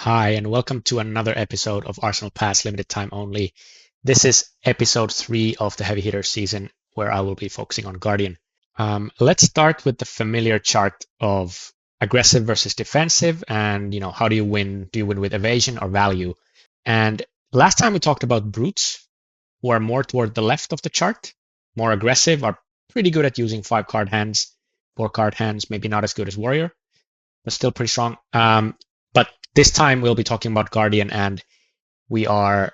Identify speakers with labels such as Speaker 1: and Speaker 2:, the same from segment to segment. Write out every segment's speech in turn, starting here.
Speaker 1: Hi, and welcome to another episode of ArsenalPass Limited Time Only. This is episode 3 of the Heavy Hitter season, where I will be focusing on Guardian. Let's start with the familiar chart of aggressive versus defensive, and how do you win? Do you win with evasion or value? And last time we talked about brutes, who are more toward the left of the chart, more aggressive, are pretty good at using 5-card hands, 4-card hands, maybe not as good as warrior, but still pretty strong. But this time we'll be talking about Guardian, and we are,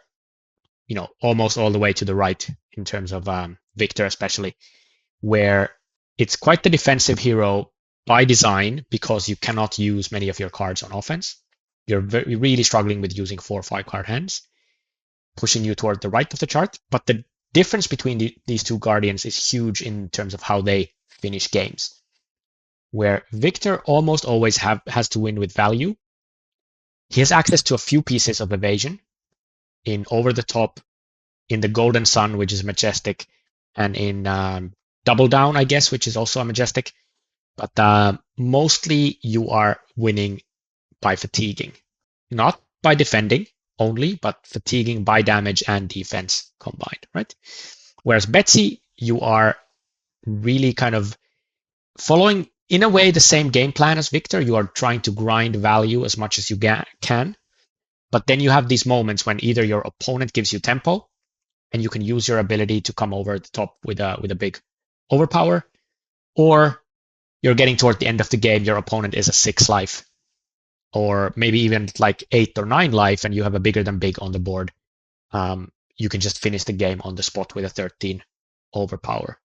Speaker 1: almost all the way to the right in terms of Victor, especially, where it's quite the defensive hero by design because you cannot use many of your cards on offense. You're really struggling with using 4 or 5-card hands, pushing you toward the right of the chart. But the difference between these two Guardians is huge in terms of how they finish games, where Victor almost always has to win with value. He has access to a few pieces of evasion in Over the Top, in the Golden Sun, which is a Majestic, and in Double Down, I guess, which is also a Majestic. But mostly you are winning by fatiguing. Not by defending only, but fatiguing by damage and defense combined, right? Whereas Betsy, you are really kind of following, in a way, the same game plan as Victor. You are trying to grind value as much as you can. But then you have these moments when either your opponent gives you tempo and you can use your ability to come over the top with a big overpower, or you're getting toward the end of the game, your opponent is a 6 life, or maybe even like 8 or 9 life, and you have a bigger than big on the board. You can just finish the game on the spot with a 13 overpower.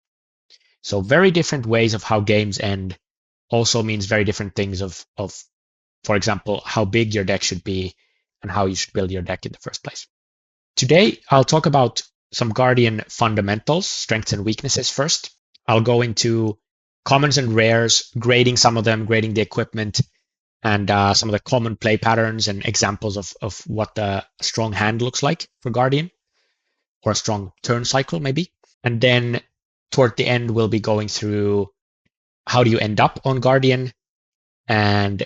Speaker 1: So very different ways of how games end also means very different things of, for example, how big your deck should be and how you should build your deck in the first place. Today, I'll talk about some Guardian fundamentals, strengths and weaknesses first. I'll go into commons and rares, grading some of them, grading the equipment, and some of the common play patterns and examples of what a strong hand looks like for Guardian, or a strong turn cycle maybe. And then toward the end, we'll be going through how do you end up on Guardian, and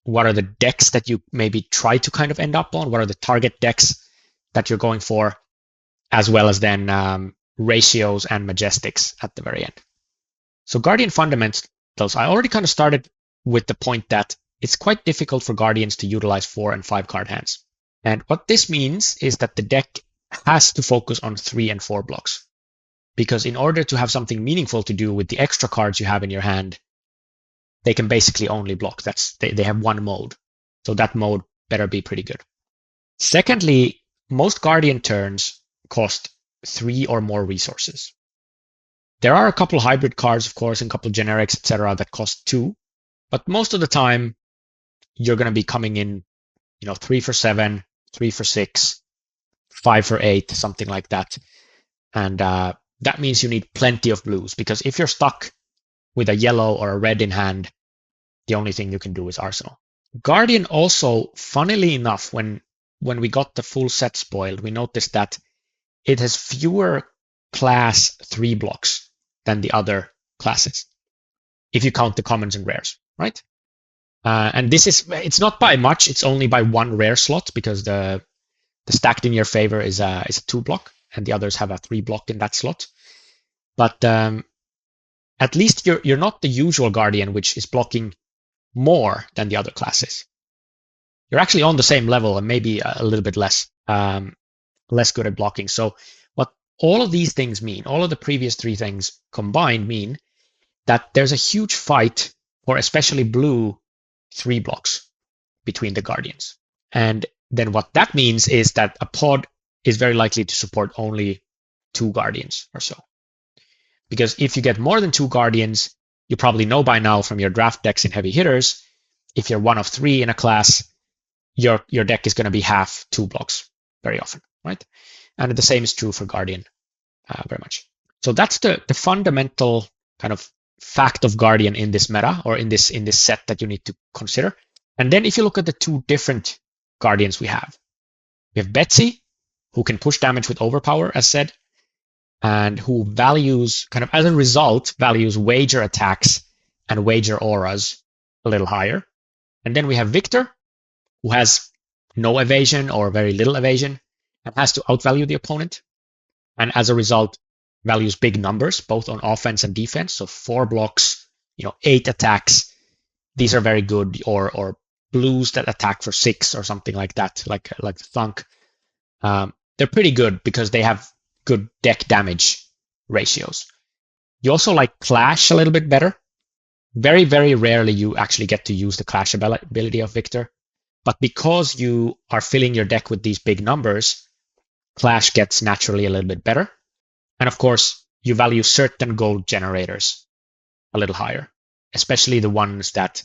Speaker 1: what are the decks that you maybe try to kind of end up on, what are the target decks that you're going for, as well as then ratios and Majestics at the very end. So Guardian fundamentals, I already kind of started with the point that it's quite difficult for Guardians to utilize 4 and 5-card hands. And what this means is that the deck has to focus on 3 and 4 blocks. Because in order to have something meaningful to do with the extra cards you have in your hand, they can basically only block. They have one mode. So that mode better be pretty good. Secondly, most Guardian turns cost 3 or more resources. There are a couple hybrid cards, of course, and a couple generics, etc., that cost 2. But most of the time, you're going to be coming in, 3 for 7, 3 for 6, 5 for 8, something like that. And that means you need plenty of blues, because if you're stuck with a yellow or a red in hand, the only thing you can do is Arsenal. Guardian also, funnily enough, when we got the full set spoiled, we noticed that it has fewer class 3 blocks than the other classes, if you count the commons and rares, right? And it's not by much, it's only by 1 rare slot, because the stacked in your favor is a 2 block, and the others have a 3 block in that slot. But at least you're not the usual Guardian, which is blocking more than the other classes. You're actually on the same level and maybe a little bit less good at blocking. So what all of these things mean, all of the previous 3 things combined mean that there's a huge fight for especially blue 3 blocks between the Guardians. And then what that means is that a pod is very likely to support only 2 Guardians or so. Because if you get more than 2 Guardians, you probably know by now from your draft decks in heavy hitters, if you're 1 of 3 in a class, your deck is going to be half 2 blocks very often, right? And the same is true for Guardian very much. So that's the fundamental kind of fact of Guardian in this meta, or in this set that you need to consider. And then if you look at the 2 different Guardians we have Betsy, who can push damage with overpower, as said, and who values, kind of as a result, values wager attacks and wager auras a little higher. And then we have Victor, who has no evasion or very little evasion and has to outvalue the opponent. And as a result, values big numbers, both on offense and defense. So 4 blocks, 8 attacks. These are very good. Or blues that attack for 6 or something like that, like the Thunk. They're pretty good because they have good deck damage ratios. You also like Clash a little bit better. Very, very rarely you actually get to use the Clash ability of Victor. But because you are filling your deck with these big numbers, Clash gets naturally a little bit better. And of course, you value certain gold generators a little higher, especially the ones that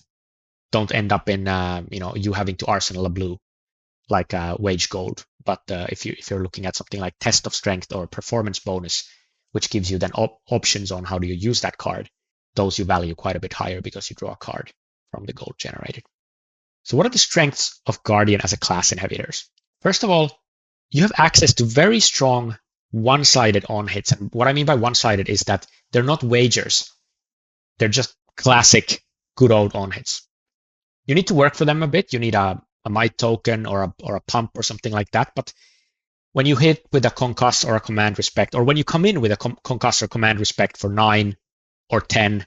Speaker 1: don't end up in you having to arsenal a blue, like Wage Gold. But if you're looking at something like Test of Strength or Performance Bonus, which gives you then options on how do you use that card, those you value quite a bit higher because you draw a card from the gold generated. So what are the strengths of Guardian as a class in Heavy Hitters? First of all, you have access to very strong one-sided on-hits. And what I mean by one-sided is that they're not wagers. They're just classic good old on-hits. You need to work for them a bit. You need a might token or a pump or something like that. But when you hit with a concuss or a command respect, or when you come in with a concuss or command respect for 9 or 10,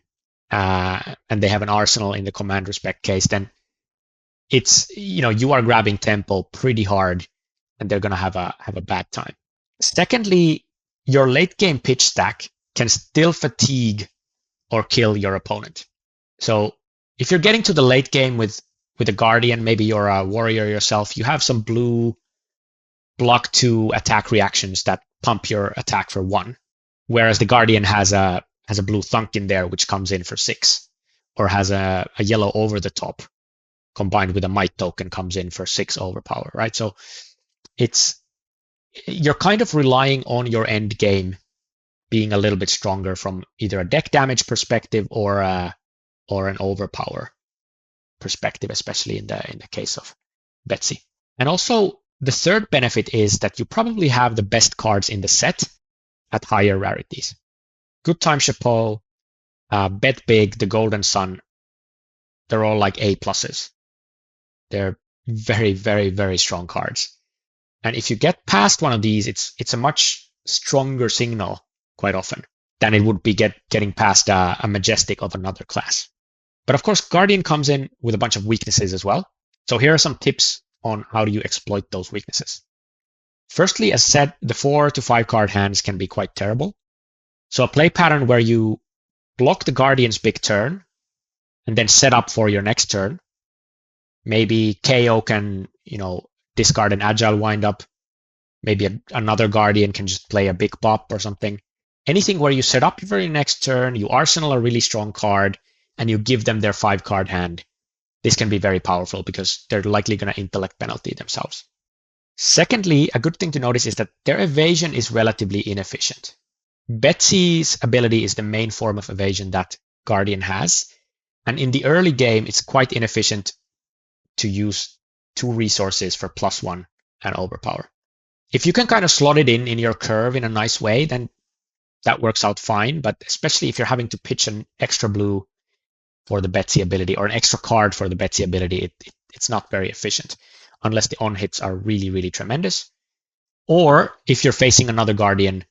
Speaker 1: and they have an arsenal in the command respect case, then it's, you are grabbing tempo pretty hard and they're going to have a bad time. Secondly, your late game pitch stack can still fatigue or kill your opponent. So if you're getting to the late game with a Guardian, maybe you're a warrior yourself, you have some blue block 2 attack reactions that pump your attack for 1, whereas the Guardian has a blue Thunk in there which comes in for 6, or has a yellow over the top combined with a might token comes in for 6 overpower, right? So you're kind of relying on your end game being a little bit stronger from either a deck damage perspective or an overpower perspective, especially in the case of Betsy. And also, the third benefit is that you probably have the best cards in the set at higher rarities. Good Time Chapeau, Bet Big, the Golden Sun, they're all like A pluses. They're very, very, very strong cards. And if you get past one of these, it's a much stronger signal quite often than it would be getting past a Majestic of another class. But of course, Guardian comes in with a bunch of weaknesses as well. So here are some tips on how do you exploit those weaknesses. Firstly, as said, the 4 to 5 card hands can be quite terrible. So a play pattern where you block the Guardian's big turn and then set up for your next turn. Maybe KO can, discard an agile windup. Maybe another Guardian can just play a big bop or something. Anything where you set up your very next turn, you arsenal a really strong card, and you give them their 5 card hand. This can be very powerful because they're likely going to intellect penalty themselves. Secondly, a good thing to notice is that their evasion is relatively inefficient. Betsy's ability is the main form of evasion that Guardian has. And in the early game, it's quite inefficient to use 2 resources for +1 and overpower. If you can kind of slot it in your curve in a nice way, then that works out fine. But especially if you're having to pitch an extra blue for the Betsy ability or an extra card for the Betsy ability, it's not very efficient unless the on-hits are really, really tremendous. Or if you're facing another Guardian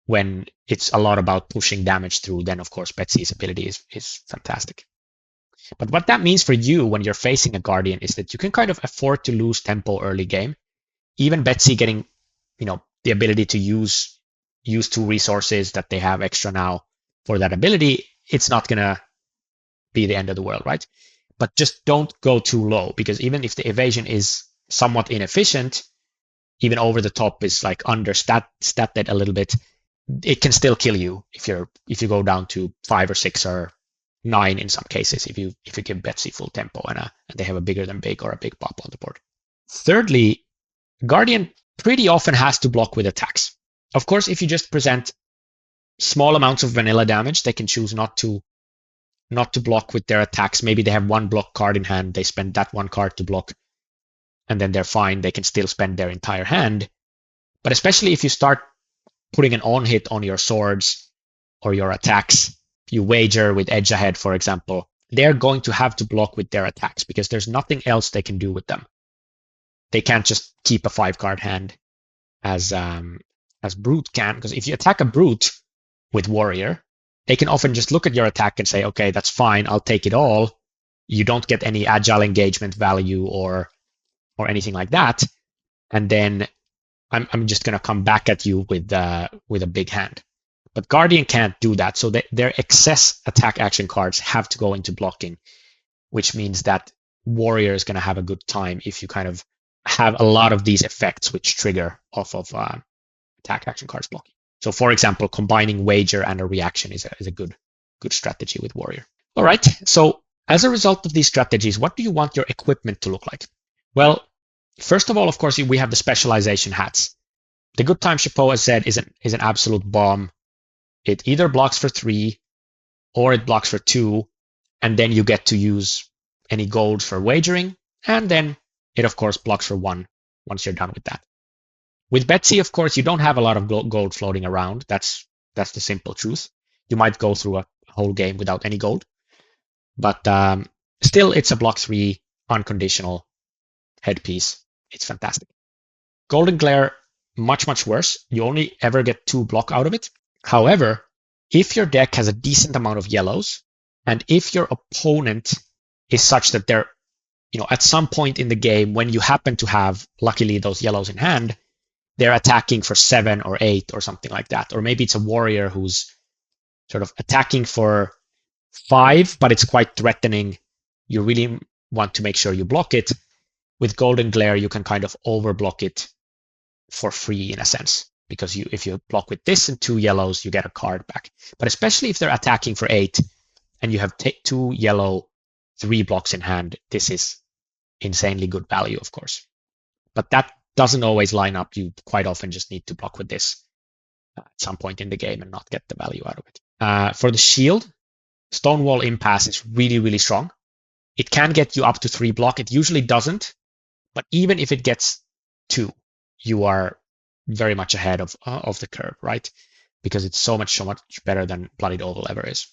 Speaker 1: when it's a lot about pushing damage through, then of course Betsy's ability is fantastic. But what that means for you when you're facing a Guardian is that you can kind of afford to lose tempo early game. Even Betsy getting, the ability to use 2 resources that they have extra now for that ability, it's not going to be the end of the world, right? But just don't go too low, because even if the evasion is somewhat inefficient, even over the top is like understated a little bit, it can still kill you if you go down to 5 or 6 or 9 in some cases if you give Betsy full tempo and they have a bigger than big or a big pop on the board. Thirdly, Guardian pretty often has to block with attacks. Of course, if you just present small amounts of vanilla damage, they can choose not to block with their attacks. Maybe they have 1 block card in hand, they spend that 1 card to block, and then they're fine. They can still spend their entire hand. But especially if you start putting an on-hit on your swords or your attacks, you wager with edge ahead, for example, they're going to have to block with their attacks because there's nothing else they can do with them. they can't just keep a 5-card hand as Brute can, because if you attack a Brute with Warrior, they can often just look at your attack and say, okay, that's fine, I'll take it all. You don't get any agile engagement value or anything like that, and then I'm just gonna come back at you with a big hand. But Guardian can't do that, so their excess attack action cards have to go into blocking, which means that Warrior is gonna have a good time if you kind of have a lot of these effects which trigger off of attack action cards blocking. So, for example, combining Wager and a reaction is a good strategy with Warrior. All right, so as a result of these strategies, what do you want your equipment to look like? Well, first of all, of course, we have the specialization hats. The Good Time Chapeau, as said, is an absolute bomb. It either blocks for 3 or it blocks for 2, and then you get to use any gold for wagering, and then it, of course, blocks for 1 once you're done with that. With Betsy, of course, you don't have a lot of gold floating around. That's the simple truth. You might go through a whole game without any gold, but still, it's a block 3 unconditional headpiece. It's fantastic. Golden Glare, much worse. You only ever get 2 block out of it. However, if your deck has a decent amount of yellows, and if your opponent is such that they're, at some point in the game when you happen to have, luckily, those yellows in hand, they're attacking for 7 or 8 or something like that. Or maybe it's a warrior who's sort of attacking for 5, but it's quite threatening. You really want to make sure you block it. With Golden Glare, you can kind of overblock it for free in a sense, because if you block with this and 2 yellows, you get a card back. But especially if they're attacking for 8 and you have 2 yellow, 3 blocks in hand, this is insanely good value, of course. But that doesn't always line up. You quite often just need to block with this at some point in the game and not get the value out of it. For the shield, Stonewall Impasse is really strong. It can get you up to 3 block. It usually doesn't, but even if it gets 2, you are very much ahead of the curve, right? Because it's so much better than Bloodied Oval ever is.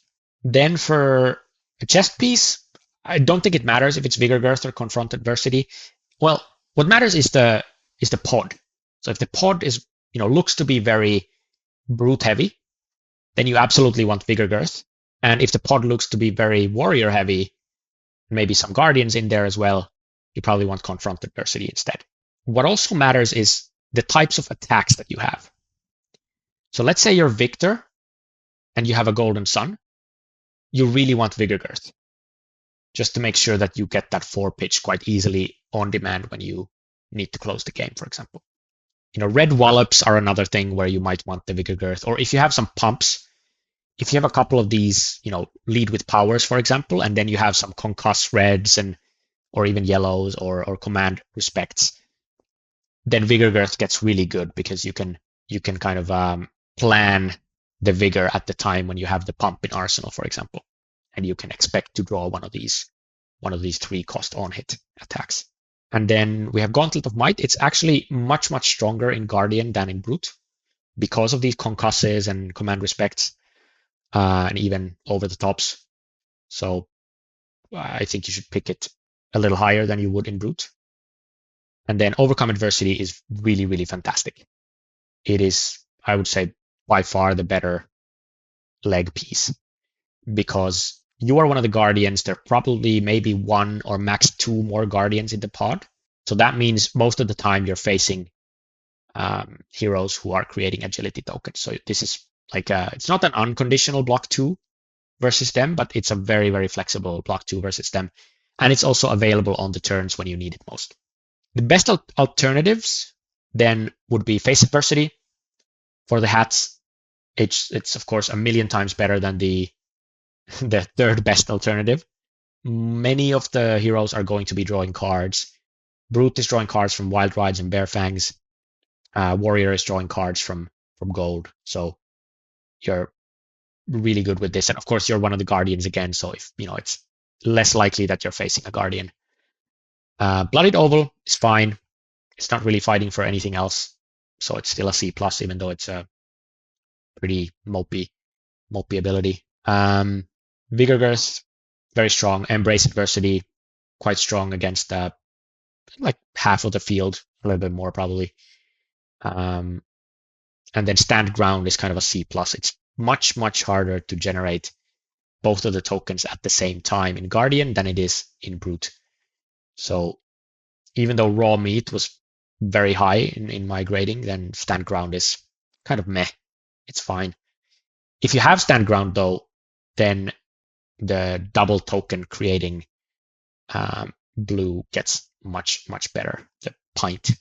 Speaker 1: Then for a chest piece, I don't think it matters if it's Vigor Girth or Confront Adversity. Well, what matters is the pod. So if the pod is, looks to be very brute heavy, then you absolutely want Vigor Girth. And if the pod looks to be very warrior heavy, maybe some guardians in there as well, you probably want Confront Adversity instead. What also matters is the types of attacks that you have. So let's say you're Victor and you have a Golden Sun. You really want Vigor Girth, just to make sure that you get that 4 pitch quite easily on demand when you need to close the game, for example. Red Wallops are another thing where you might want the Vigor Girth. Or if you have some pumps, if you have a couple of these, lead with powers, for example, and then you have some concuss reds or even yellows or command respects, then Vigor Girth gets really good because you can kind of plan the Vigor at the time when you have the pump in Arsenal, for example, and you can expect to draw one of these 3 cost on hit attacks. And then we have Gauntlet of Might. It's actually much stronger in Guardian than in Brute because of these concusses and command respects and even over the tops. So I think you should pick it a little higher than you would in Brute. And then Overcome Adversity is really fantastic. It is, I would say, by far the better leg piece because you are one of the guardians. There are probably maybe 1 or max 2 more guardians in the pod. So that means most of the time you're facing heroes who are creating agility tokens. So this is like it's not an unconditional block 2 versus them, but it's a very flexible block 2 versus them. And it's also available on the turns when you need it most. The best alternatives then would be Face Adversity. For the hats, it's of course a million times better than the third best alternative. Many of the heroes are going to be drawing cards. Brute is drawing cards from Wild Rides and Bare Fangs. Warrior is drawing cards from gold. So you're really good with this. And of course, you're one of the guardians again. So if it's less likely that you're facing a guardian. Bloodied Oval is fine. It's not really fighting for anything else. So it's still a C+, even though it's a pretty mopey ability. Vigor Girth, very strong. Embrace Adversity, quite strong against like half of the field, a little bit more probably. And then stand ground is kind of a C+. It's much, much harder to generate both of the tokens at the same time in Guardian than it is in Brute. So even though raw meat was very high in my grading, then stand ground is kind of meh. It's fine. If you have stand ground though, then the double token creating blue gets much, much better, the pint.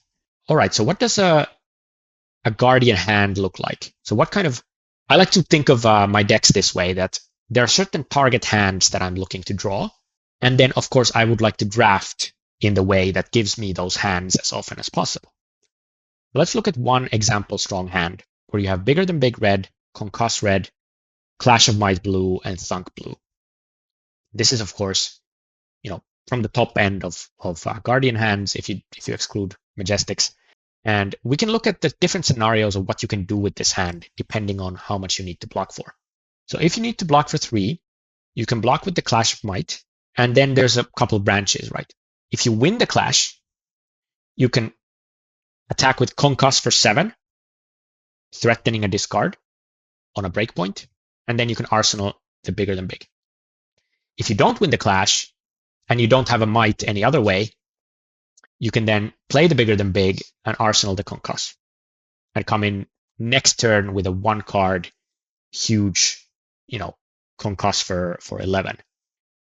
Speaker 1: All right, so what does a Guardian hand look like? So what kind of, I like to think of my decks this way, that there are certain target hands that I'm looking to draw. And then, of course, I would like to draft in the way that gives me those hands as often as possible. Let's look at one example strong hand where you have bigger than big red, concuss red, clash of might blue, and thunk blue. This is, of course, from the top end of Guardian hands if you exclude Majestics. And we can look at the different scenarios of what you can do with this hand depending on how much you need to block for. So if you need to block for 3, you can block with the Clash of Might, and then there's a couple branches, right? If you win the Clash, you can attack with Concuss for 7, threatening a discard on a breakpoint, and then you can Arsenal the bigger than big. If you don't win the Clash, and you don't have a Might any other way, you can then play the bigger than big and Arsenal the Concuss, and come in next turn with a 1-card huge, Concuss for 11.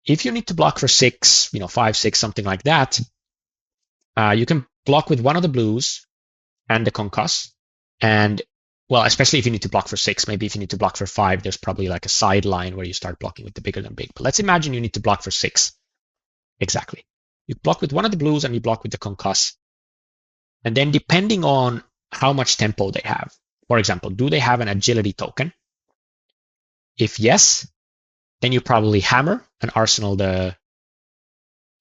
Speaker 1: If you need to block for 6, 5, 6, something like that, you can block with one of the blues and the Concuss. And, well, especially if you need to block for 6, maybe if you need to block for 5, there's probably like a sideline where you start blocking with the bigger than big. But let's imagine you need to block for 6. Exactly. You block with one of the blues and you block with the Concuss. And then depending on how much tempo they have, for example, do they have an agility token? If yes, then you probably hammer and Arsenal the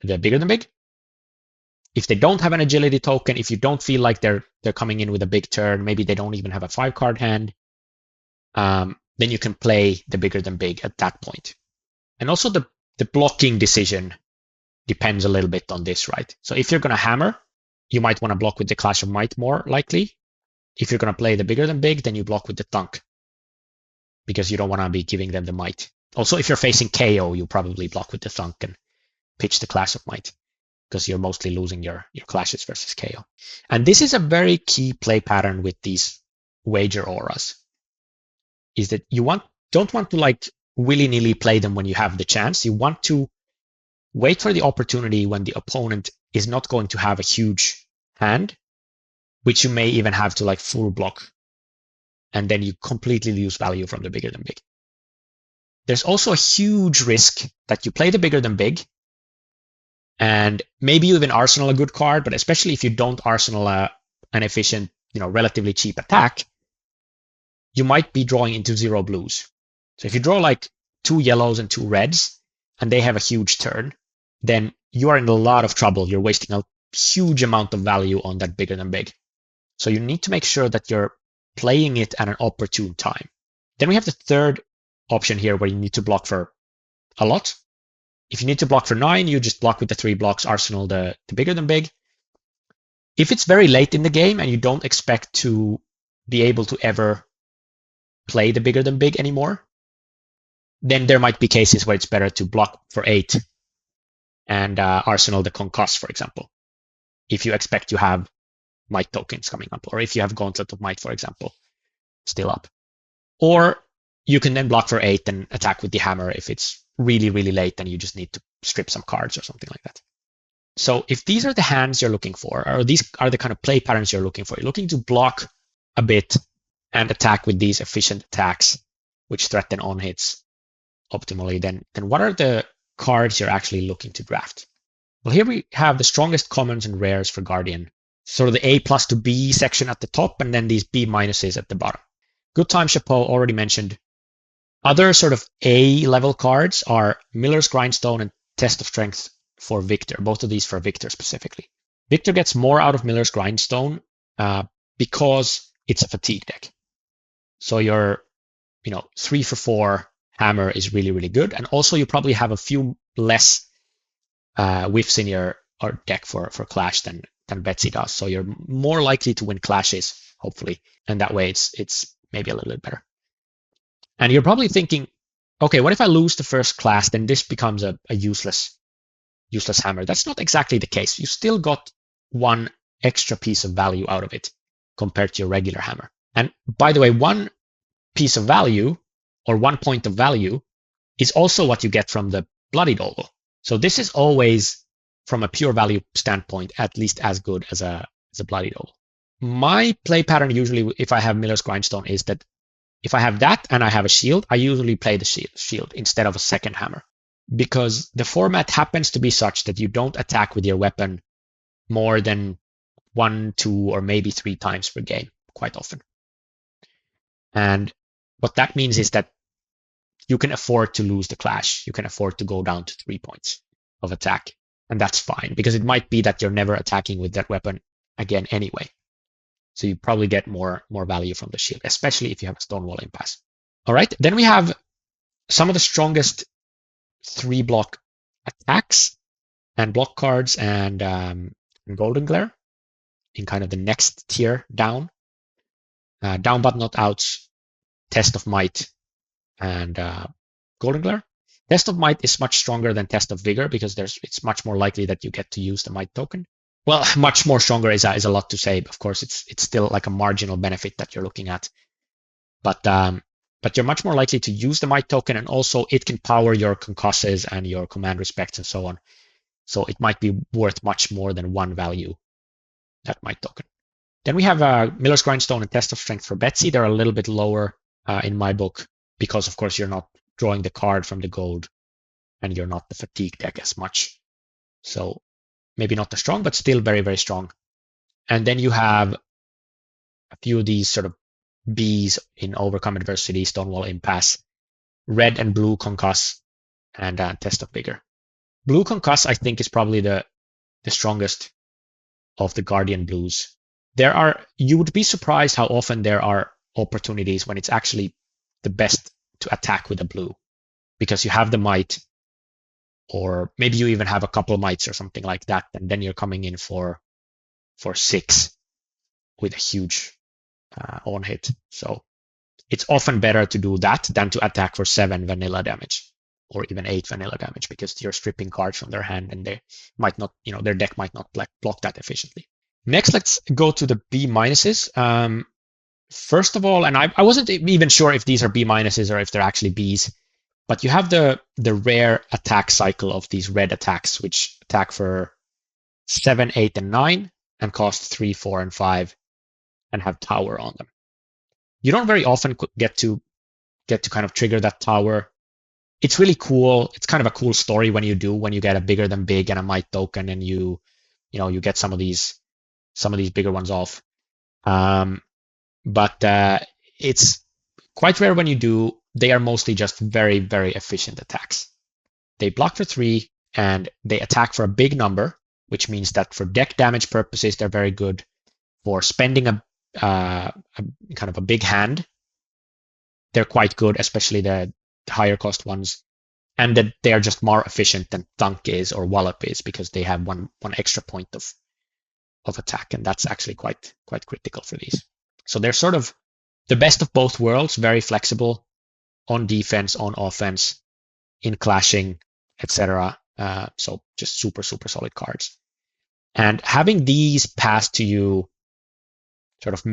Speaker 1: bigger than big. If they don't have an agility token, if you don't feel like they're coming in with a big turn, maybe they don't even have a 5-card hand, then you can play the bigger than big at that point. And also the blocking decision depends a little bit on this, right? So if you're going to hammer, you might want to block with the Clash of Might more likely. If you're going to play the bigger than big, then you block with the Thunk, because you don't want to be giving them the Might. Also, if you're facing KO, you probably block with the Thunk and pitch the Clash of Might, because you're mostly losing your clashes versus KO. And this is a very key play pattern with these wager auras, is that you don't want to like willy-nilly play them when you have the chance. You want to wait for the opportunity when the opponent is not going to have a huge hand, which you may even have to like full block, and then you completely lose value from the bigger than big. There's also a huge risk that you play the bigger than big, and maybe you even Arsenal a good card, but especially if you don't Arsenal an efficient, relatively cheap attack, you might be drawing into 0 blues. So if you draw like 2 yellows and 2 reds, and they have a huge turn, then you are in a lot of trouble. You're wasting a huge amount of value on that bigger than big. So you need to make sure that you're playing it at an opportune time. Then we have the third option here where you need to block for a lot. If you need to block for 9, you just block with the 3 blocks, Arsenal the bigger than big. If it's very late in the game and you don't expect to be able to ever play the bigger than big anymore, then there might be cases where it's better to block for 8 and Arsenal the Concuss, for example, if you expect to have Might tokens coming up, or if you have Gauntlet of Might, for example, still up. Or you can then block for 8 and attack with the hammer if it's really, really late and you just need to strip some cards or something like that. So if these are the hands you're looking for, or these are the kind of play patterns you're looking for, you're looking to block a bit and attack with these efficient attacks, which threaten on hits optimally, then what are the cards you're actually looking to draft? Well, here we have the strongest commons and rares for Guardian, sort of the A+ to B section at the top, and then these B- at the bottom. Good Time Chapeau, already mentioned. Other sort of A-level cards are Miller's Grindstone and Test of Strength for Victor, both of these for Victor specifically. Victor gets more out of Miller's Grindstone because it's a fatigue deck. So your 3 for 4 hammer is really, really good. And also you probably have a few less whiffs in your deck for Clash than Betsy does. So you're more likely to win clashes, hopefully, and that way it's maybe a little bit better. And you're probably thinking, okay, what if I lose the first class? Then this becomes a useless hammer. That's not exactly the case. You still got one extra piece of value out of it compared to your regular hammer. And by the way, one piece of value or 1 point of value is also what you get from the bloodied oval. So this is always, from a pure value standpoint, at least as good as a bloodied oval. My play pattern usually, if I have Miller's Grindstone, is that if I have that and I have a shield, I usually play the shield instead of a second hammer, because the format happens to be such that you don't attack with your weapon more than 1, 2, or maybe 3 times per game quite often. And what that means is that you can afford to lose the clash. You can afford to go down to 3 points of attack. And that's fine, because it might be that you're never attacking with that weapon again anyway. So you probably get more value from the shield, especially if you have a Stonewall Impasse. All right, then we have some of the strongest 3-block attacks and block cards and Golden Glare in kind of the next tier down. Down but not outs, Test of Might, and Golden Glare. Test of Might is much stronger than Test of Vigor because it's much more likely that you get to use the Might token. Well, much more stronger is a lot to say. Of course, it's still like a marginal benefit that you're looking at. But you're much more likely to use the Might token, and also it can power your concusses and your command respects and so on. So it might be worth much more than 1 value, that Might token. Then we have Miller's Grindstone and Test of Strength for Betsy. They're a little bit lower in my book because, of course, you're not drawing the card from the gold and you're not the fatigue deck as much. So maybe not as strong, but still very, very strong. And then you have a few of these sort of Bs in Overcome Adversity, Stonewall Impasse, red and blue Concuss, and Test of Vigor. Blue Concuss, I think, is probably the strongest of the Guardian blues. You would be surprised how often there are opportunities when it's actually the best to attack with a blue, because you have the Might, or maybe you even have a couple of Mights or something like that, and then you're coming in for 6 with a huge on hit. So it's often better to do that than to attack for 7 vanilla damage or even 8 vanilla damage, because you're stripping cards from their hand and they might not, their deck might not block that efficiently. Next, let's go to the B minuses. First of all, and I wasn't even sure if these are B minuses or if they're actually Bs, but you have the rare attack cycle of these red attacks, which attack for 7, 8, and 9, and cost 3, 4, and 5, and have tower on them. You don't very often get to kind of trigger that tower. It's really cool. It's kind of a cool story when you get a bigger than big and a Might token, and you get some of these bigger ones off. But it's quite rare when you do. They are mostly just very, very efficient attacks. They block for 3 and they attack for a big number, which means that for deck damage purposes, they're very good. For spending a kind of a big hand, they're quite good, especially the higher cost ones. And that they are just more efficient than Thunk is or Wallop is, because they have one extra point of attack, and that's actually quite critical for these. So they're sort of the best of both worlds, very flexible on defense, on offense, in clashing, etc. So just super, super solid cards. And having these passed to you sort of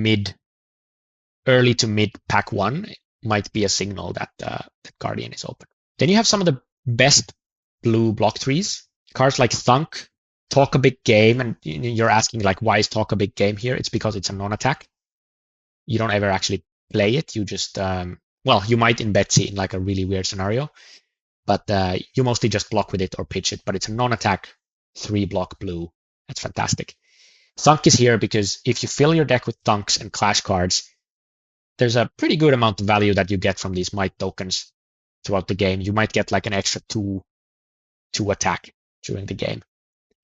Speaker 1: early to mid pack 1 might be a signal that Guardian is open. Then you have some of the best blue block 3s. Cards like Thunk, Talk a Big Game, and you're asking, like, why is Talk a Big Game here? It's because it's a non-attack. You don't ever actually play it. You just, you might in Betsy in like a really weird scenario, but you mostly just block with it or pitch it. But it's a non-attack 3-block blue. That's fantastic. Thunk is here because if you fill your deck with Thunks and Clash cards, there's a pretty good amount of value that you get from these Might tokens throughout the game. You might get like an extra 2 attack during the game.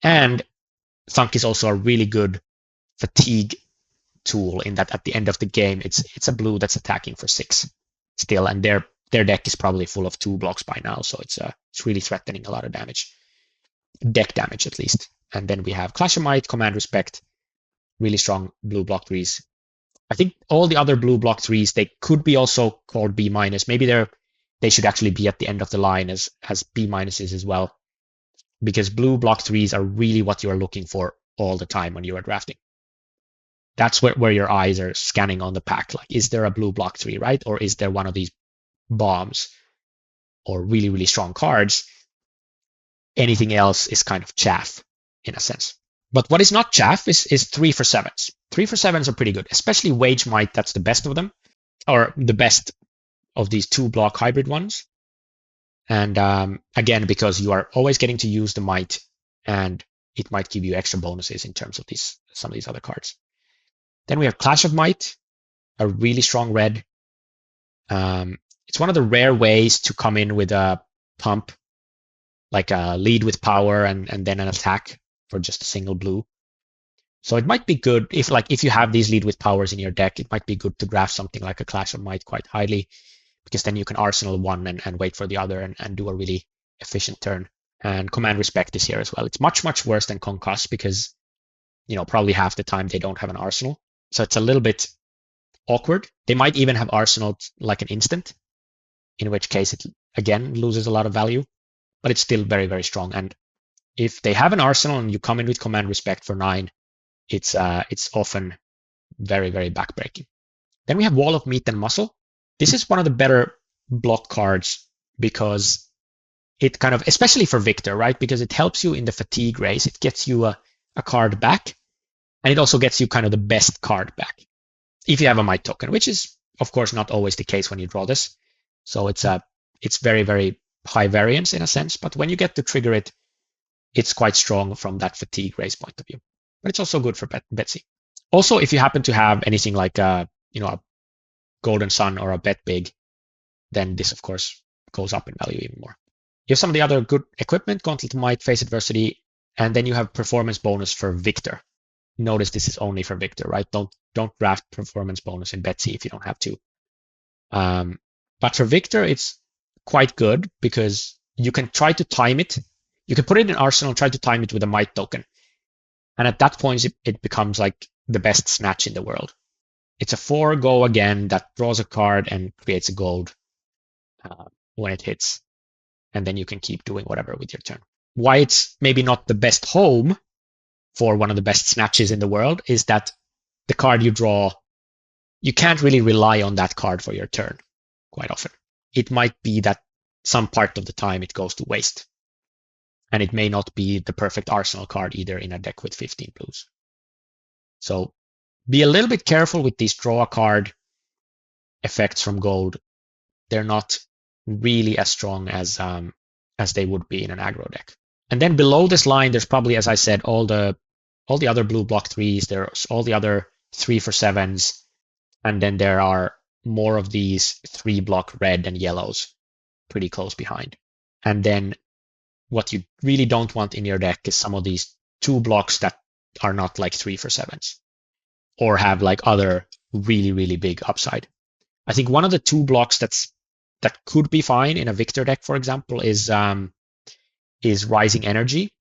Speaker 1: And Thunk is also a really good fatigue tool in that at the end of the game, it's a blue that's attacking for 6 still, and their deck is probably full of 2 blocks by now, so it's really threatening a lot of damage, deck damage at least. And then we have Clash of Might, Command Respect, really strong blue block threes. I think all the other blue block threes, they could be also called B minus. Maybe they should actually be at the end of the line as B minuses as well, because blue block threes are really what you are looking for all the time when you are drafting. That's where your eyes are scanning on the pack. Like, is there a blue block three, right? Or is there one of these bombs or really, really strong cards? Anything else is kind of chaff in a sense. But what is not chaff is 3-for-7s. 3-for-7s are pretty good, especially Wage Might. That's the best of them, or the best of these 2-block hybrid ones. And again, because you are always getting to use the Might, and it might give you extra bonuses in terms of some of these other cards. Then we have Clash of Might, a really strong red. It's one of the rare ways to come in with a pump, like a lead with power and then an attack for just a single blue. So it might be good if you have these lead with powers in your deck, it might be good to draft something like a Clash of Might quite highly, because then you can Arsenal one and wait for the other and do a really efficient turn. And Command Respect is here as well. It's much, much worse than Concuss because, probably half the time they don't have an Arsenal. So it's a little bit awkward. They might even have Arsenal like an instant, in which case it, again, loses a lot of value, but it's still very, very strong. And if they have an Arsenal and you come in with Command Respect for 9, it's often very, very backbreaking. Then we have Wall of Meat and Muscle. This is one of the better block cards because it kind of, especially for Victor, right? Because it helps you in the fatigue race. It gets you a card back, and it also gets you kind of the best card back if you have a Might token, which is, of course, not always the case when you draw this. So it's very, very high variance in a sense, but when you get to trigger it, it's quite strong from that fatigue race point of view. But it's also good for Betsy. Also, if you happen to have anything like a Golden Sun or a Bet Big, then this, of course, goes up in value even more. You have some of the other good equipment, Gauntlet of Might, Face Adversity, and then you have performance bonus for Victor. Notice this is only for Victor, right? Don't draft performance bonus in Betsy if you don't have to. But for Victor, it's quite good because you can try to time it. You can put it in Arsenal, try to time it with a Might token. And at that point, it becomes like the best snatch in the world. It's a 4 go again that draws a card and creates a gold when it hits. And then you can keep doing whatever with your turn. Why it's maybe not the best home for one of the best snatches in the world is that the card you draw, you can't really rely on that card for your turn quite often. It might be that some part of the time it goes to waste. And it may not be the perfect Arsenal card either in a deck with 15 blues. So be a little bit careful with these draw a card effects from gold. They're not really as strong as they would be in an aggro deck. And then below this line, there's probably, as I said, all the other blue block threes. There's all the other 3-for-7s, and then there are more of these 3-block red and yellows pretty close behind. And then what you really don't want in your deck is some of these 2 blocks that are not like 3-for-7s or have like other really, really big upside. I think one of the 2 blocks that could be fine in a Victor deck, for example, is Rising Energy,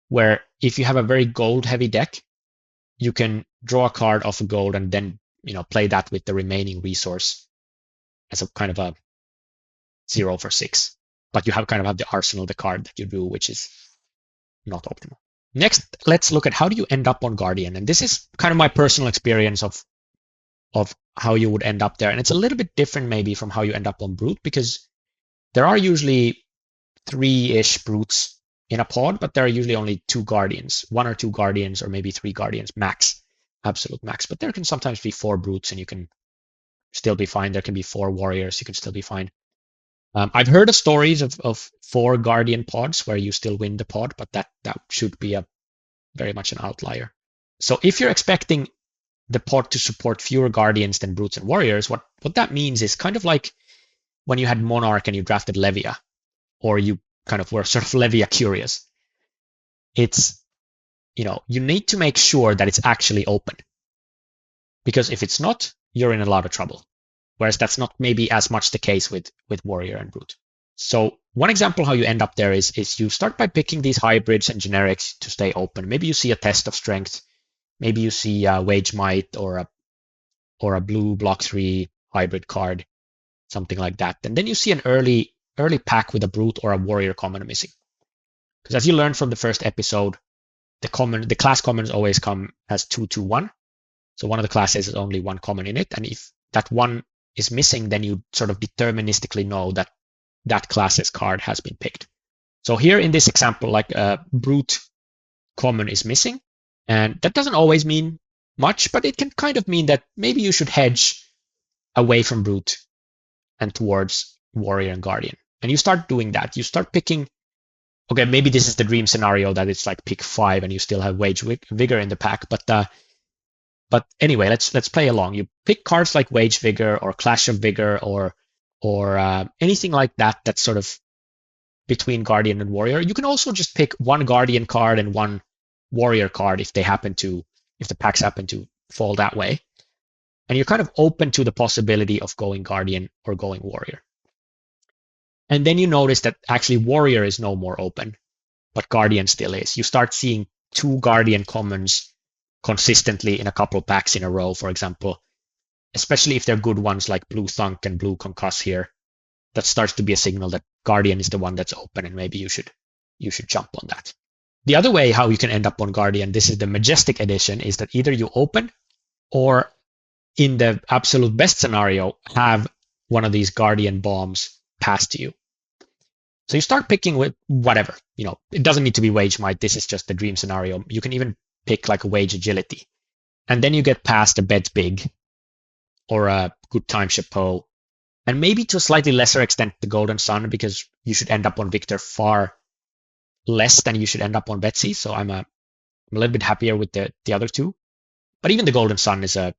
Speaker 1: where if you have a very gold-heavy deck, you can draw a card off a gold and then play that with the remaining resource as a kind of a 0-for-6. But you have the Arsenal, the card that you do, which is not optimal. Next, let's look at how do you end up on Guardian. And this is kind of my personal experience of how you would end up there. And it's a little bit different maybe from how you end up on Brute, because there are usually 3-ish Brutes in a pod, but there are usually only 2 Guardians, 1 or 2 Guardians, or maybe 3 Guardians max, absolute max. But there can sometimes be 4 Brutes and you can still be fine. There can be 4 Warriors, you can still be fine. I've heard of stories of 4 Guardian pods where you still win the pod, but that should be very much an outlier. So if you're expecting the pod to support fewer Guardians than Brutes and Warriors, what that means is kind of like when you had Monarch and you drafted Levia, or you kind of were sort of Levia curious. It's, you need to make sure that it's actually open. Because if it's not, you're in a lot of trouble. Whereas that's not maybe as much the case with Warrior and Brute. So one example how you end up there is you start by picking these hybrids and generics to stay open. Maybe you see a test of strength. Maybe you see a wage might or a blue block 3 hybrid card, something like that. And then you see an early pack with a brute or a warrior common missing. Because as you learned from the first episode, the class commons always come as 2-2-1. So one of the classes is only one common in it. And if that one is missing, then you sort of deterministically know that that class's card has been picked. So here in this example, like a brute common is missing. And that doesn't always mean much, but it can kind of mean that maybe you should hedge away from brute and towards warrior and guardian. And you start doing that. You start picking, okay, maybe this is the dream scenario that it's like pick 5 and you still have wage vigor in the pack. But anyway, let's play along. You pick cards like wage vigor or clash of vigor or anything like that that's sort of between guardian and warrior. You can also just pick one guardian card and one warrior card if the packs happen to fall that way. And you're kind of open to the possibility of going guardian or going warrior. And then you notice that actually warrior is no more open, but guardian still is. You start seeing 2 guardian commons consistently in a couple packs in a row, for example, especially if they're good ones like blue thunk and blue concuss here. That starts to be a signal that guardian is the one that's open, and maybe you should jump on that. The other way how you can end up on guardian, this is the Majestic edition, is that either you open or in the absolute best scenario, have one of these guardian bombs passed to you. So you start picking with whatever, it doesn't need to be wage might. This is just the dream scenario. You can even pick like a wage agility. And then you get past a bet big or a good time chapeau. And maybe to a slightly lesser extent, the golden sun, because you should end up on Victor far less than you should end up on Betsy. So I'm a little bit happier with the other two. But even the golden sun is a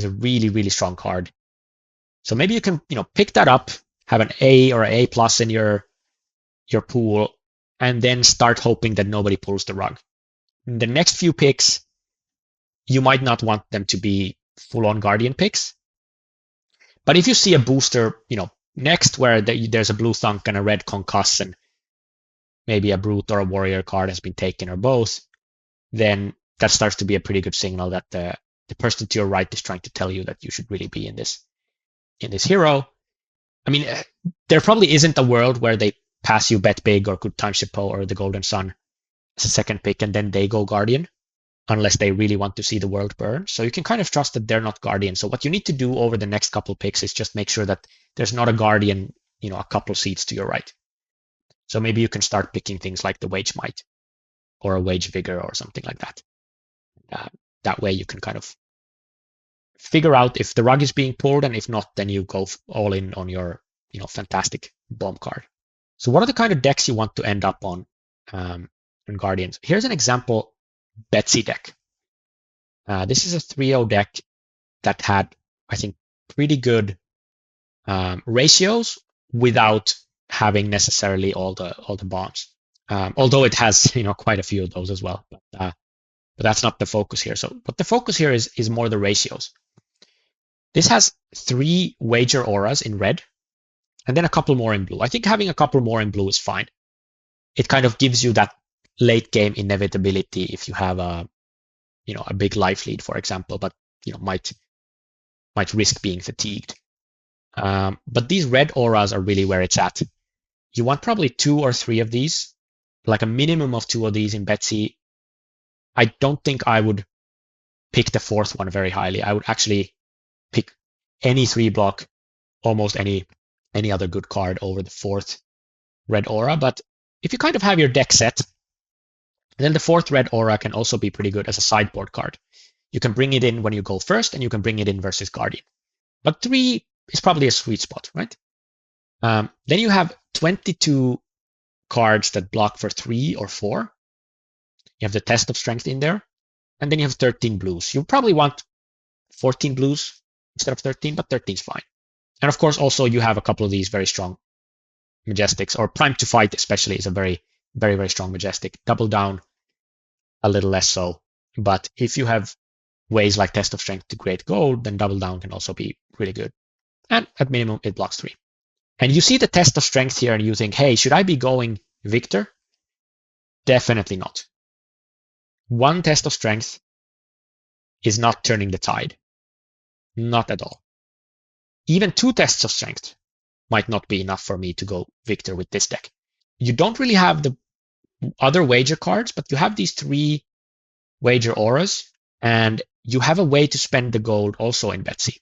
Speaker 1: really, really strong card. So maybe you can, pick that up, have an A or an A plus in your pool, and then start hoping that nobody pulls the rug. In the next few picks, you might not want them to be full-on guardian picks. But if you see a booster, next where there's a blue thunk and a red concuss and maybe a brute or a warrior card has been taken or both, then that starts to be a pretty good signal that the person to your right is trying to tell you that you should really be in this hero. I mean, there probably isn't a world where they pass you bet big or good time chapeau or the golden sun as a second pick and then they go guardian, unless they really want to see the world burn. So you can kind of trust that they're not guardian. So what you need to do over the next couple picks is just make sure that there's not a guardian, a couple seats to your right. So maybe you can start picking things like the wage might or a wage vigor or something like that. That way you can kind of figure out if the rug is being pulled, and if not, then you go all in on your fantastic bomb card. So what are the kind of decks you want to end up on in Guardians? Here's an example Betsy deck. This is a 3-0 deck that had, I think, pretty good ratios without having necessarily all the bombs. Although it has quite a few of those as well. But that's not the focus here. But the focus here is more the ratios. This has 3 wager auras in red, and then a couple more in blue. I think having a couple more in blue is fine. It kind of gives you that late game inevitability if you have a big life lead, for example, but might risk being fatigued. But these red auras are really where it's at. You want probably 2 or 3 of these, like a minimum of 2 of these in Betsy. I don't think I would pick the 4th one very highly. I would actually pick any 3 block, almost any other good card over the 4th red aura. But if you kind of have your deck set, then the 4th red aura can also be pretty good as a sideboard card. You can bring it in when you go first, and you can bring it in versus Guardian. But 3 is probably a sweet spot, right? Then you have 22 cards that block for 3 or 4. You have the Test of Strength in there, and then you have 13 blues. You probably want 14 blues instead of 13, but 13 is fine. And of course, also you have a couple of these very strong Majestics, or Prime to Fight especially is a very, very, very strong Majestic. Double Down, a little less so. But if you have ways like Test of Strength to create gold, then Double Down can also be really good. And at minimum, it blocks 3. And you see the test of strength here and you think, hey, should I be going victor? Definitely not. One test of strength is not turning the tide. Not at all. Even two tests of strength might not be enough for me to go victor with this deck. You don't really have the other wager cards, but you have these three wager auras, and you have a way to spend the gold also in Betsy,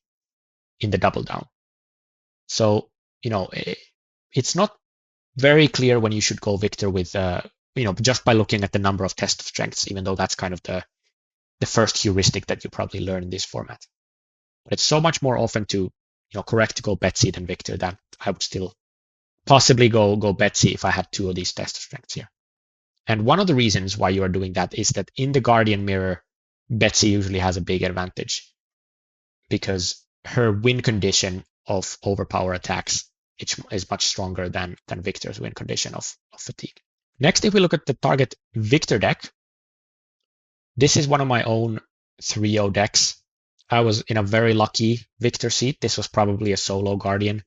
Speaker 1: in the double down. So, it's not very clear when you should go victor with, just by looking at the number of test of strengths, even though that's kind of the first heuristic that you probably learn in this format. But it's so much more often correct to go Betsy than victor that I would still possibly go Betsy if I had two of these test of strengths here. And one of the reasons why you are doing that is that in the Guardian mirror, Betsy usually has a big advantage because her win condition of overpower attacks is much stronger than Victor's win condition of fatigue. Next, if we look at the target Victor deck, this is one of my own 3-0 decks. I was in a very lucky Victor seat. This was probably a solo Guardian,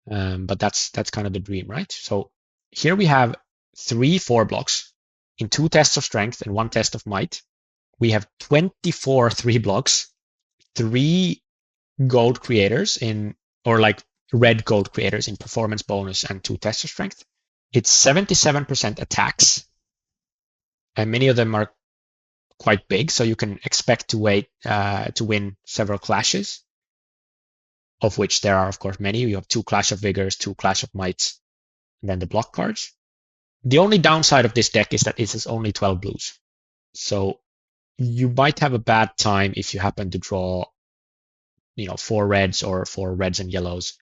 Speaker 1: but that's kind of the dream, right? So here we have 3 4-blocks in 2 tests of strength and 1 test of might. We have 24 3-blocks, 3 gold creators red gold creators in performance bonus and 2 tests of strength. It's 77% attacks, and many of them are quite big, so you can expect to win several clashes, of which there are, of course, many. You have 2 Clash of Vigors, 2 Clash of Mights, and then the block cards. The only downside of this deck is that it is only 12 blues. So you might have a bad time if you happen to draw 4 reds or 4 reds and yellows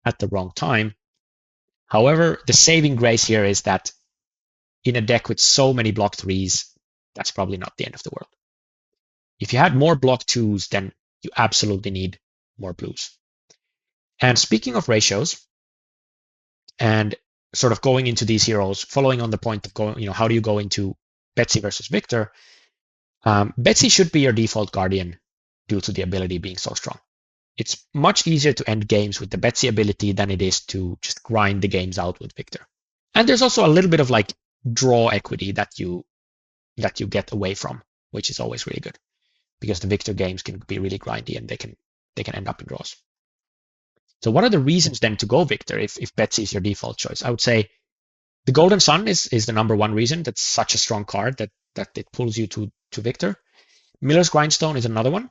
Speaker 1: at the wrong time. However, the saving grace here is that in a deck with so many block 3s, that's probably not the end of the world. If you had more block 2s, then you absolutely need more blues. And speaking of ratios, and sort of going into these heroes, following on the point of going, how do you go into Betsy versus Victor? Betsy should be your default Guardian due to the ability being so strong. It's much easier to end games with the Betsy ability than it is to just grind the games out with Victor. And there's also a little bit of like draw equity that you get away from, which is always really good because the Victor games can be really grindy and they can end up in draws. So what are the reasons then to go Victor if Betsy is your default choice? I would say the Golden Sun is the number one reason. That's such a strong card that it pulls you to Victor. Miller's Grindstone is another one.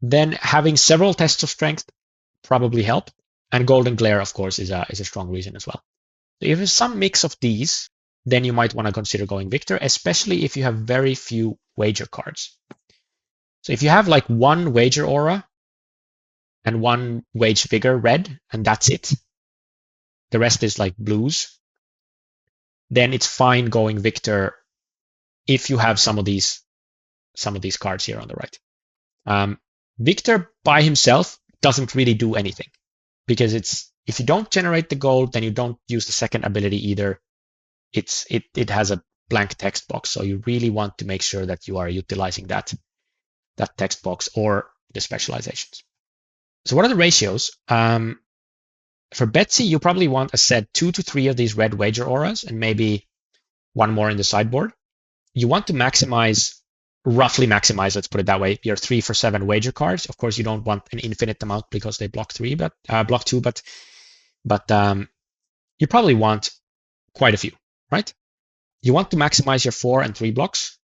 Speaker 1: Then having several tests of strength probably help. And Golden Glare, of course, is a strong reason as well. So if there's some mix of these, then you might want to consider going Victor, especially if you have very few wager cards. So if you have like 1 wager aura and 1 wage vigor red, and that's it, the rest is like blues, then it's fine going Victor if you have some of these cards here on the right. Victor by himself doesn't really do anything because if you don't generate the gold, then you don't use the second ability either. It has a blank text box, so you really want to make sure that you are utilizing that text box or the specializations. So what are the ratios? For Betsy, you probably want a set 2 to 3 of these red wager auras and maybe 1 more in the sideboard. You want to roughly maximize, let's put it that way, your 3 for 7 wager cards. Of course, you don't want an infinite amount because they block 2, but you probably want quite a few, right? You want to maximize your 4 and 3 blocks.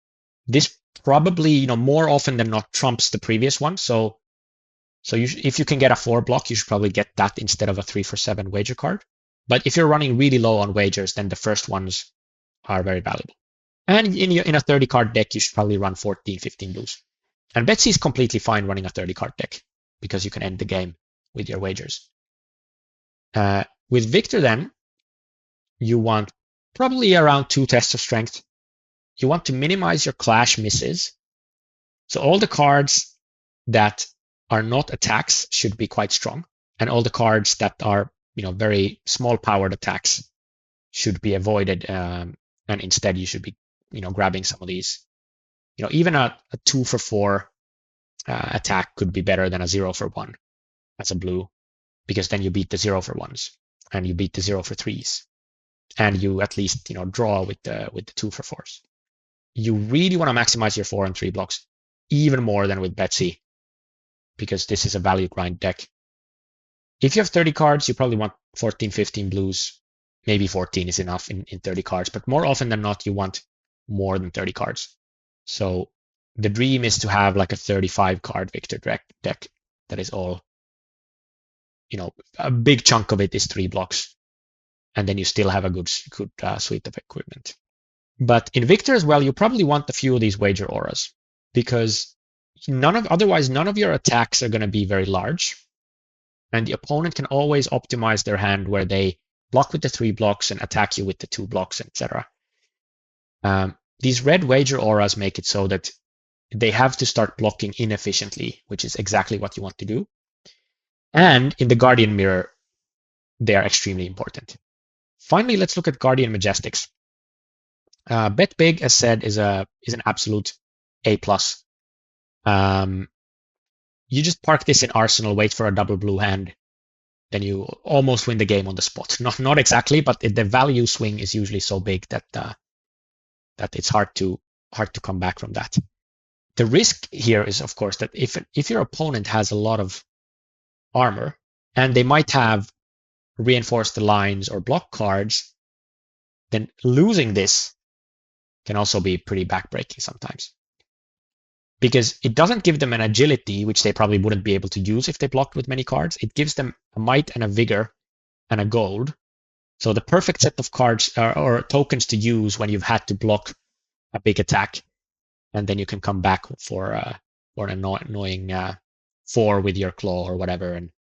Speaker 1: This probably, more often than not trumps the previous one. So if you can get a 4 block, you should probably get that instead of a 3 for 7 wager card. But if you're running really low on wagers, then the first ones are very valuable. And in a 30-card deck, you should probably run 14, 15 blues. And Betsy is completely fine running a 30-card deck because you can end the game with your wagers. With Victor, then, you want probably around 2 tests of strength. You want to minimize your clash misses. So all the cards that are not attacks should be quite strong. And all the cards that are very small powered attacks should be avoided. And instead, you should be grabbing some of these. Even a 2 for 4 attack could be better than a 0 for 1 as a blue. because then you beat the 0 for 1s and you beat the 0 for 3s, and you at least draw with the 2 for 4s. You really want to maximize your 4 and 3 blocks even more than with Betsy, because this is a value grind deck. If you have 30 cards, you probably want 14, 15 blues. Maybe 14 is enough in 30 cards, but more often than not, you want more than 30 cards. So the dream is to have like a 35 card Victor deck that is all, a big chunk of it is 3 blocks, and then you still have a good suite of equipment. But in Victor as well, you probably want a few of these wager auras, because otherwise none of your attacks are going to be very large, and the opponent can always optimize their hand where they block with the 3 blocks and attack you with the 2 blocks, etc. These red wager auras make it so that they have to start blocking inefficiently, which is exactly what you want to do. And in the Guardian Mirror, they are extremely important. Finally, let's look at Guardian Majestics. Bet Big, as said, is an absolute A+. You just park this in Arsenal, wait for a double blue hand, then you almost win the game on the spot. Not exactly, but the value swing is usually so big that it's hard to come back from that. The risk here is, of course, that if your opponent has a lot of armor and they might have reinforced the lines or block cards, then losing this can also be pretty backbreaking sometimes, because it doesn't give them an agility, which they probably wouldn't be able to use if they blocked with many cards. It gives them a might and a vigor and a gold. So the perfect set of cards or tokens to use when you've had to block a big attack, and then you can come back for an annoying 4 with your claw or whatever, and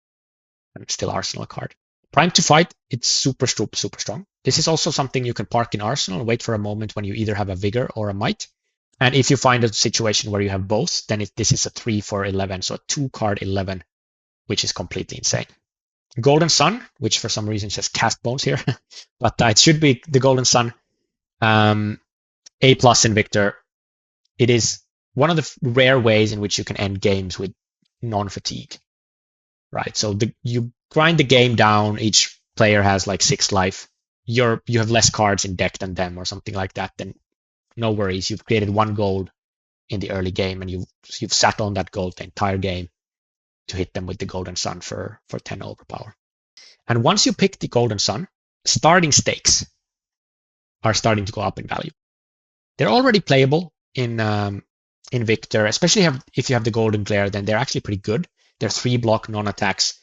Speaker 1: still Arsenal card. Prime to Fight, it's super strong. This is also something you can park in Arsenal and wait for a moment when you either have a vigor or a might. And if you find a situation where you have both, then this is a 3 for 11, so a 2-card 11, which is completely insane. Golden Sun, which for some reason says Cast Bones here, but it should be the Golden Sun. A+ in Victor. It is one of the rare ways in which you can end games with non-fatigue, right? So you grind the game down. Each player has like 6 life. You have less cards in deck than them or something like that. Then no worries. You've created 1 gold in the early game, and you've sat on that gold the entire game to hit them with the Golden Sun for 10 overpower. And once you pick the Golden Sun, starting stakes are starting to go up in value. They're already playable in Victor, especially if you have the Golden Glare, then they're actually pretty good. They're 3 block non-attacks,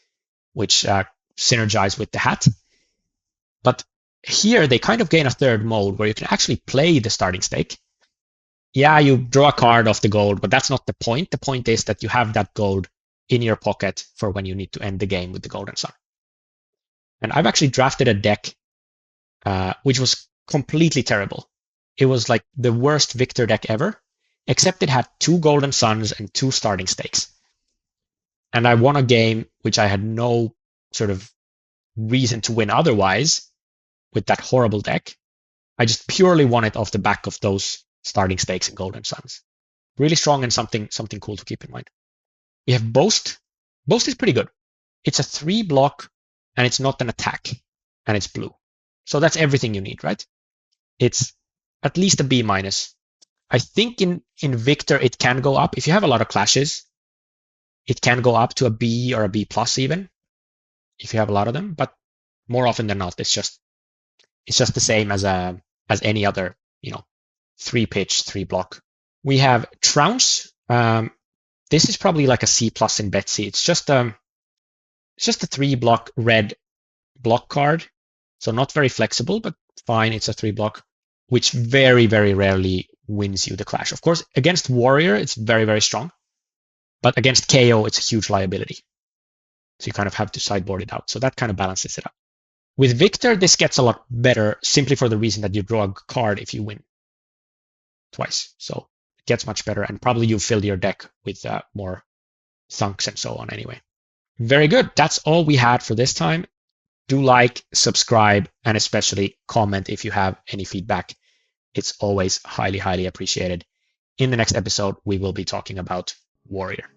Speaker 1: which synergize with the hat. But here they kind of gain a third mode where you can actually play the starting stake. Yeah, you draw a card off the gold, but that's not the point. The point is that you have that gold in your pocket for when you need to end the game with the Golden Sun. And I've actually drafted a deck which was completely terrible. It was like the worst Victor deck ever, except it had 2 Golden Suns and 2 starting stakes. And I won a game which I had no sort of reason to win otherwise with that horrible deck. I just purely won it off the back of those starting stakes and Golden Suns. Really strong and something cool to keep in mind. We have Boast. Boast is pretty good. It's a 3 block and it's not an attack, and it's blue. So that's everything you need, right? It's at least a B-. I think in Victor it can go up. If you have a lot of clashes, it can go up to a B or a B+ even, if you have a lot of them. But more often than not, it's just the same as any other 3 pitch, 3 block. We have Trounce. This is probably like a C+ in Betsy. It's just a 3 block red block card. So not very flexible, but fine. It's a 3 block, which very, very rarely wins you the clash. Of course, against Warrior, it's very, very strong. But against KO, it's a huge liability. So you kind of have to sideboard it out. So that kind of balances it up. With Victor, this gets a lot better simply for the reason that you draw a card if you win twice. So it gets much better. And probably you fill your deck with more thunks and so on anyway. Very good. That's all we had for this time. Do like, subscribe, and especially comment if you have any feedback. It's always highly, highly appreciated. In the next episode, we will be talking about Warrior.